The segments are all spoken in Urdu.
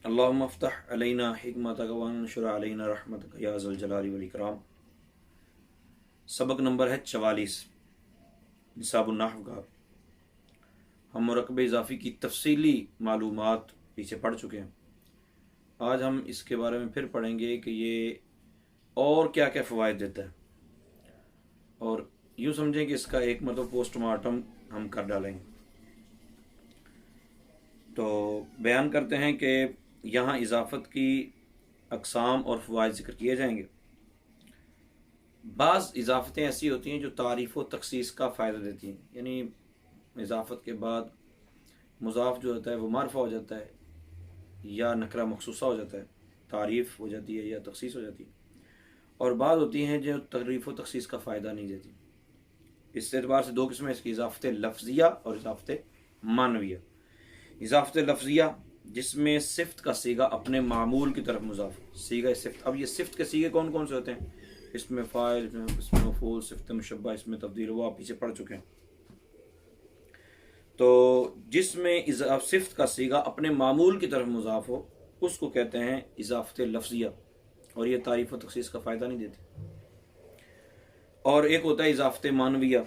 اللهم افتح علينا حکمتک وانشر علينا رحمتک یا ذا الجلال والاکرام۔ سبق نمبر ہے 44 نصاب النحو کا۔ ہم مرکب اضافی کی تفصیلی معلومات پیچھے پڑھ چکے ہیں۔ آج ہم اس کے بارے میں پھر پڑھیں گے کہ یہ اور کیا کیا فوائد دیتا ہے، اور یوں سمجھیں کہ اس کا ایک پوسٹ مارٹم ہم کر ڈالیں گے۔ تو بیان کرتے ہیں کہ یہاں اضافت کی اقسام اور فوائد ذکر کیے جائیں گے۔ بعض اضافتیں ایسی ہوتی ہیں جو تعریف و تخصیص کا فائدہ دیتی ہیں، یعنی اضافت کے بعد مضاف جو ہوتا ہے وہ معرفہ ہو جاتا ہے یا نکرہ مخصوصہ ہو جاتا ہے، تعریف ہو جاتی ہے یا تخصیص ہو جاتی ہے، اور بعض ہوتی ہیں جو تعریف و تخصیص کا فائدہ نہیں دیتی۔ اس اعتبار سے دو قسمیں اس کی، اضافت لفظیہ اور اضافت معنویہ۔ اضافت لفظیہ جس میں صفت کا صیغہ اپنے معمول کی طرف مضاف، صیغہ صفت۔ اب یہ صفت کے صیغے کون کون سے ہوتے ہیں؟ اس میں فاعل، اس میں مفعول، صفت مشبہ، اس میں تبدیل، وہ آپ پیچھے پڑھ چکے ہیں۔ تو جس میں صفت کا صیغہ اپنے معمول کی طرف مضاف ہو اس کو کہتے ہیں اضافت لفظیہ، اور یہ تعریف و تخصیص کا فائدہ نہیں دیتے۔ اور ایک ہوتا ہے اضافت معنویہ،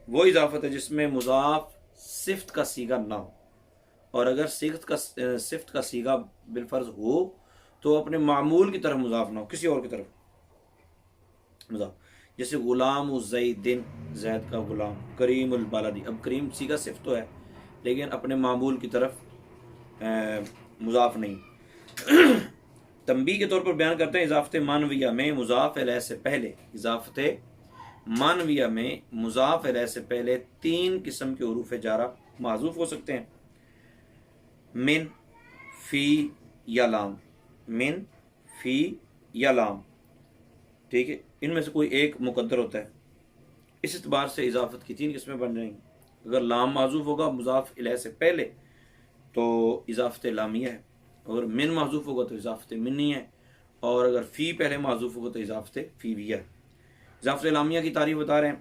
وہ اضافت ہے جس میں مضاف صفت کا صیغہ نہ ہو، اور اگر صفت کا صیغہ بالفرض ہو تو اپنے معمول کی طرف مضاف نہ ہو، کسی اور کی طرف مضاف۔ جیسے غلام زیدن، زید کا غلام، کریم البلدی۔ اب کریم صیغہ صفت تو ہے لیکن اپنے معمول کی طرف مضاف نہیں۔ تنبیہ کے طور پر بیان کرتے ہیں اضافت معنویہ میں مضاف الیہ سے پہلے، اضافت معنویہ میں مضاف الیہ سے پہلے 3 قسم کے حروف جارہ محذوف ہو سکتے ہیں: من، فی یا لام۔ من، فی یا لام، ٹھیک ہے، ان میں سے کوئی ایک مقدر ہوتا ہے۔ اس اعتبار سے اضافت کی 3 قسمیں بن رہی ہیں۔ اگر لام محذوف ہوگا مضاف الیہ سے پہلے تو اضافت لامیہ ہے، اگر من محذوف ہوگا تو اضافت منی ہے، اور اگر فی پہلے محذوف ہوگا تو اضافت فیویہ ہے۔ اضافت لامیہ کی تعریف بتا رہے ہیں،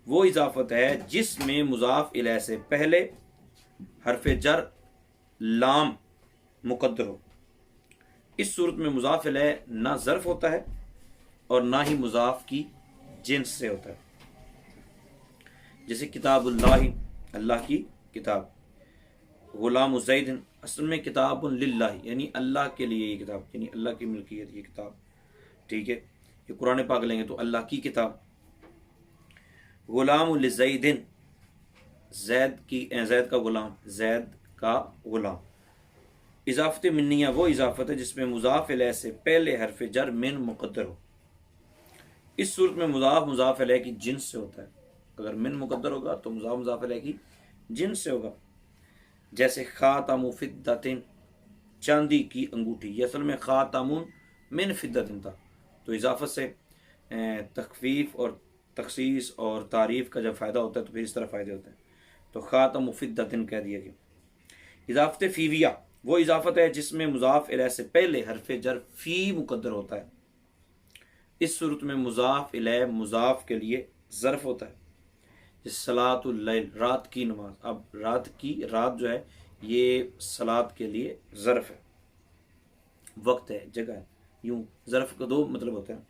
وہ اضافت ہے جس میں مضاف الیہ سے پہلے حرف جر لام مقدر ہو۔ اس صورت میں مضاف الیہ نہ ظرف ہوتا ہے اور نہ ہی مضاف کی جنس سے ہوتا ہے۔ جیسے کتاب اللہ، اللہ کی کتاب۔ غلام زید، اصل میں کتاب للہ، یعنی اللہ کے لیے یہ کتاب، یعنی اللہ کی ملکیت یہ کتاب، ٹھیک ہے، یہ قرآن پاک لیں گے تو اللہ کی کتاب۔ غلام لزید، زید کا غلام، زید کا غلام۔ اضافت منیہ وہ اضافت ہے جس میں مضاف الیہ سے پہلے حرف جر من مقدر ہو۔ اس صورت میں مضاف الیہ کی جنس سے ہوتا ہے۔ اگر من مقدر ہوگا تو مضاف الیہ کی جنس سے ہوگا۔ جیسے خاتم فضۃ، چاندی کی انگوٹھی، یہ اصل میں خاتم من فضۃ تھا، تو اضافت سے تخفیف اور تخصیص اور تعریف کا جب فائدہ ہوتا ہے تو پھر اس طرح فائدے ہوتے ہیں، تو خاتم فضۃ کہہ دیا گیا۔ اضافت فیویہ وہ اضافت ہے جس میں مضاف الیہ سے پہلے حرف جر فی مقدر ہوتا ہے۔ اس صورت میں مضاف الیہ مضاف کے لیے ظرف ہوتا ہے، جس صلاۃ اللیل، رات کی نماز۔ اب رات جو ہے یہ صلاۃ کے لیے ظرف ہے، وقت ہے، جگہ ہے، یوں ظرف کا 2 مطلب ہوتے ہیں۔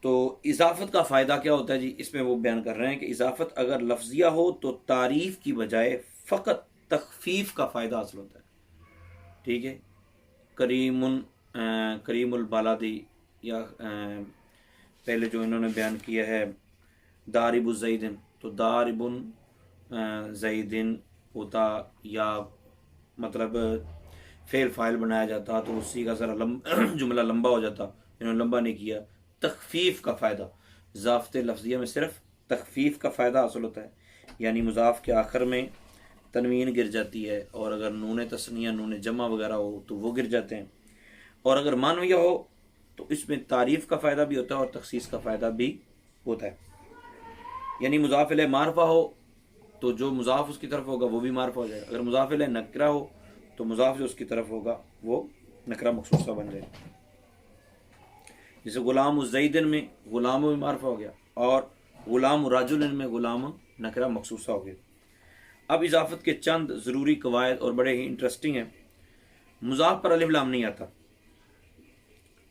تو اضافت کا فائدہ کیا ہوتا ہے جی؟ اس میں وہ بیان کر رہے ہیں کہ اضافت اگر لفظیہ ہو تو تعریف کی بجائے فقط تخفیف کا فائدہ حاصل ہوتا ہے، ٹھیک ہے۔ کریم البلدی، یا پہلے جو انہوں نے بیان کیا ہے دارب زیدن، تو دارب زیدن ہوتا، یا مطلب فعل فاعل بنایا جاتا تو اسی کا ذرا جملہ لمبا ہو جاتا، انہوں نے لمبا نہیں کیا۔ تخفیف کا فائدہ، اضافت لفظیہ میں صرف تخفیف کا فائدہ حاصل ہوتا ہے، یعنی مضاف کے آخر میں تنوین گر جاتی ہے، اور اگر نون تثنیہ، نون جمع وغیرہ ہو تو وہ گر جاتے ہیں۔ اور اگر معنویہ ہو تو اس میں تعریف کا فائدہ بھی ہوتا ہے اور تخصیص کا فائدہ بھی ہوتا ہے، یعنی مضاف الیہ معرفہ ہو تو جو مضاف اس کی طرف ہوگا وہ بھی معرفہ ہو جائے گا، اگر مضاف الیہ نکرہ ہو تو مضاف جو اس کی طرف ہوگا وہ نکرہ مخصوصہ بن جائے گا۔ جیسے غلام زیدن میں غلام بھی معرفہ ہو گیا، اور غلام رجل میں غلام نکرہ مخصوصہ ہو گیا۔ اب اضافت کے چند ضروری قواعد اور بڑے ہی انٹرسٹنگ ہیں، مضاف پر الف لام نہیں آتا،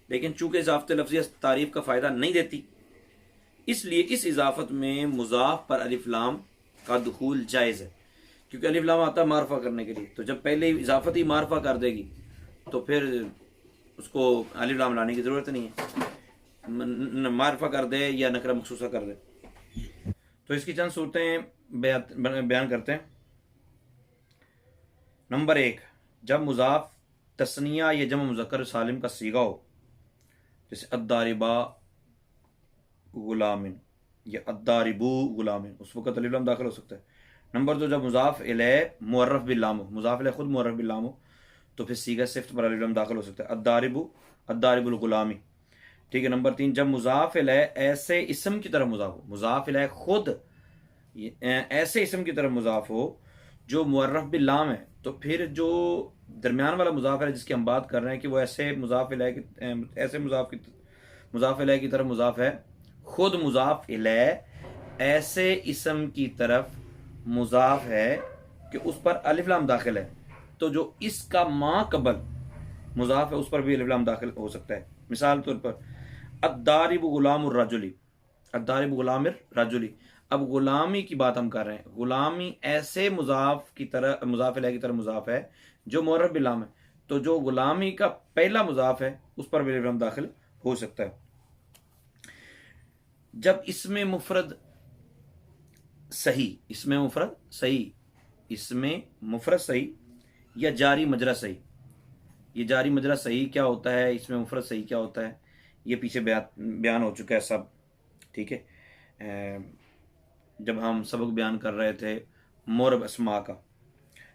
لیکن چونکہ اضافت لفظیہ تعریف کا فائدہ نہیں دیتی، اس لیے اس اضافت میں مضاف پر الف لام کا دخول جائز ہے، کیونکہ الف لام آتا ہے معرفہ کرنے کے لیے، تو جب پہلے اضافت ہی معرفہ کر دے گی تو پھر اس کو الف لام لانے کی ضرورت نہیں ہے، معرفہ کر دے یا نکرہ مخصوصہ کر دے۔ تو اس کی چند صورتیں بیان کرتے ہیں۔ نمبر 1، جب مضاف تثنیہ یا جمع مذکر سالم کا صیغہ ہو، جیسے الضاربا غلام یا الضاربو غلام، اس وقت الف لام داخل ہو سکتا ہے۔ نمبر 2، جب مضاف الیہ معرف باللام ہو، مضاف الیہ خود معرف باللام ہو تو پھر صیغہ صفت پر الف لام داخل ہو سکتا ہے، الضارب الغلامی، ٹھیک ہے۔ نمبر 3، جب مضاف الیہ ایسے اسم کی طرف مضاف ہو، مضاف الیہ خود ایسے اسم کی طرف مضاف ہو جو معرف باللام ہے، تو پھر جو درمیان والا مضاف ہے جس کی ہم بات کر رہے ہیں کہ وہ ایسے مضاف الیہ کی طرف مضاف ہے، خود مضاف الیہ ایسے اسم کی طرف مضاف ہے کہ اس پر الف لام داخل ہے، تو جو اس کا ما قبل مضاف ہے اس پر بھی الف لام داخل ہو سکتا ہے۔ مثال طور پر الضارب غلام الرجلی، الضارب غلام الرجلی، اب غلامی کی بات ہم کر رہے ہیں، غلامی ایسے مضاف کی طرح مضاف الیہ کی طرح مضاف ہے جو معرف باللام ہے، تو جو غلامی کا پہلا مضاف ہے اس پر بھی الف لام داخل ہو سکتا ہے۔ جب اسم مفرد صحیح، اسم مفرد صحیح یا جاری مجرا صحیح، یہ جاری مجرا صحیح کیا ہوتا ہے، اسم مفرد صحیح کیا ہوتا ہے، یہ پیچھے بیان ہو چکا ہے سب، ٹھیک ہے۔ جب ہم سبق بیان کر رہے تھے مورب اسماء کا،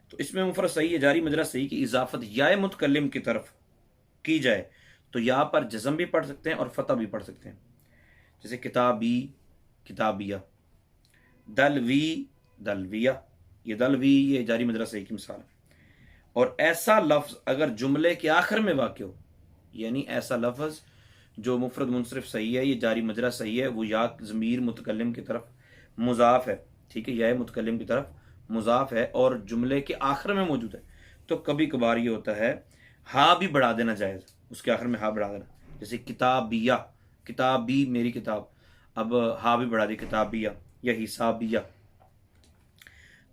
تو اسم مفرد صحیح یا جاری مجرا صحیح کی اضافت یا متکلم کی طرف کی جائے تو یا پر جزم بھی پڑھ سکتے ہیں اور فتح بھی پڑھ سکتے ہیں، جیسے کتابی، کتابیہ، دلوی، دلویہ، یہ دلوی یہ جاری مجرا صحیح کی مثال ہے۔ اور ایسا لفظ اگر جملے کے آخر میں واقع ہو، یعنی ایسا لفظ جو مفرد منصرف صحیح ہے، یہ جاری مجرا صحیح ہے، وہ یا ضمیر متکلم کی طرف مضاف ہے، ٹھیک ہے، یا متکلم کی طرف مضاف ہے اور جملے کے آخر میں موجود ہے، تو کبھی کبھار یہ ہوتا ہے ہا بھی بڑھا دینا جائز، اس کے آخر میں ہا بڑھا دینا، جیسے کتابیہ، کتابی میری کتاب، اب ہا بھی بڑھا دی کتابیہ یا حسابیہ۔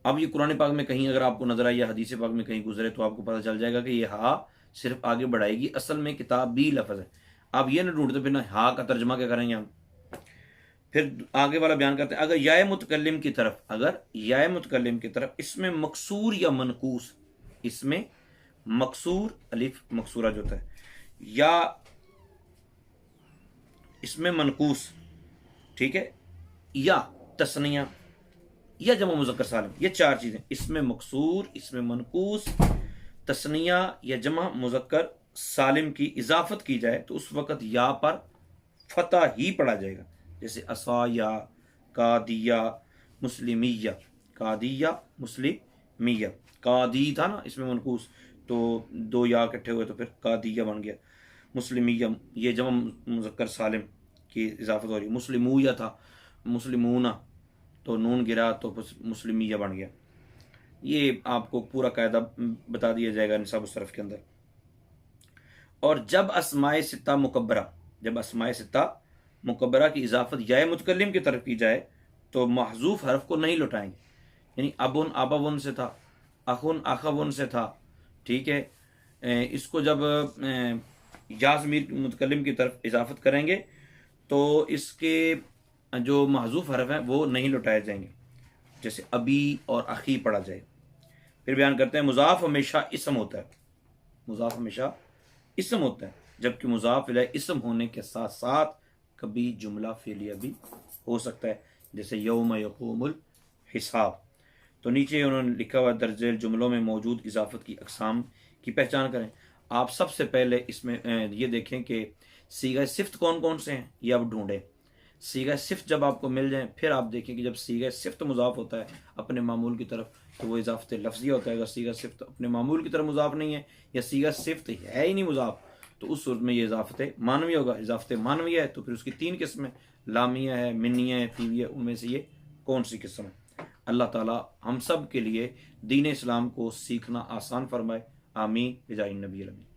اب یہ قرآن پاک میں کہیں اگر آپ کو نظر آئے یا حدیث پاک میں کہیں گزرے تو آپ کو پتہ چل جائے گا کہ یہ ہا صرف آگے بڑھائے گی، اصل میں کتابی لفظ ہے۔ آپ یہ نہ ڈھونڈتے پھر نہ ہا کا ترجمہ کیا کریں گے ہم۔ پھر آگے والا بیان کرتے ہیں، اگر یا متکلم کی طرف اس میں مکسور یا منقوص، اس میں مکسور الف مکسورہ جو ہوتا ہے، یا اس میں منقوص، ٹھیک ہے، یا تثنیہ یا جمع مذکر سالم، یہ چار چیزیں، اس میں مکسور، اس میں منقوص، تثنیہ یا جمع مذکر سالم کی اضافت کی جائے تو اس وقت یا پر فتح ہی پڑا جائے گا، جیسے عصایا، قادیہ، مسلمیہ، قادیہ مسلمیہ، قادی تھا نا اس میں منقوص تو دو یا اکٹھے ہوئے تو پھر قادیہ بن گیا، مسلمیہ یہ جمع مذکر سالم کی اضافت ہو رہی، مسلمویہ تھا مسلمونہ تو نون گرا تو مسلمیہ بن گیا۔ یہ آپ کو پورا قاعدہ بتا دیا جائے گا نصاب الصرف کے اندر۔ اور جب اسماء ستہ مکبرہ کی اضافت یا متکلم کی طرف کی جائے تو محذوف حرف کو نہیں لوٹائیں گے، یعنی ابن ابون سے تھا، اخن اخون سے تھا، ٹھیک ہے، اس کو جب یا ضمیر متکلم کی طرف اضافت کریں گے تو اس کے جو محذوف حرف ہیں وہ نہیں لوٹائے جائیں گے، جیسے ابی اور اخی پڑھا جائے۔ پھر بیان کرتے ہیں مضاف ہمیشہ اسم ہوتا ہے، مضاف ہمیشہ اسم ہوتا ہے، جبکہ مضاف الیہ اسم ہونے کے ساتھ ساتھ کبھی جملہ فعلیہ بھی ہو سکتا ہے، جیسے یوم یقوم الحساب۔ تو نیچے انہوں نے لکھا ہوا درج ذیل جملوں میں موجود اضافت کی اقسام کی پہچان کریں۔ آپ سب سے پہلے اس میں یہ دیکھیں کہ صیغہ صفت کون کون سے ہیں، یہ آپ ڈھونڈیں۔ صیغہ صفت جب آپ کو مل جائیں پھر آپ دیکھیں کہ جب صیغہ صفت مضاف ہوتا ہے اپنے معمول کی طرف تو وہ اضافت لفظیہ ہوتا ہے، اگر صیغہ صفت اپنے معمول کی طرف مضاف نہیں ہے یا صیغہ صفت ہے ہی نہیں مضاف تو اس صورت میں یہ اضافت مانوی ہوگا۔ اضافت مانوی ہے تو پھر اس کی تین قسمیں، لامیہ ہے، منیہ ہے، فیویہ، ان میں سے یہ کون سی قسم ہے؟ اللہ تعالی ہم سب کے لیے دین اسلام کو سیکھنا آسان فرمائے۔ آمین بجاہ النبی الامین۔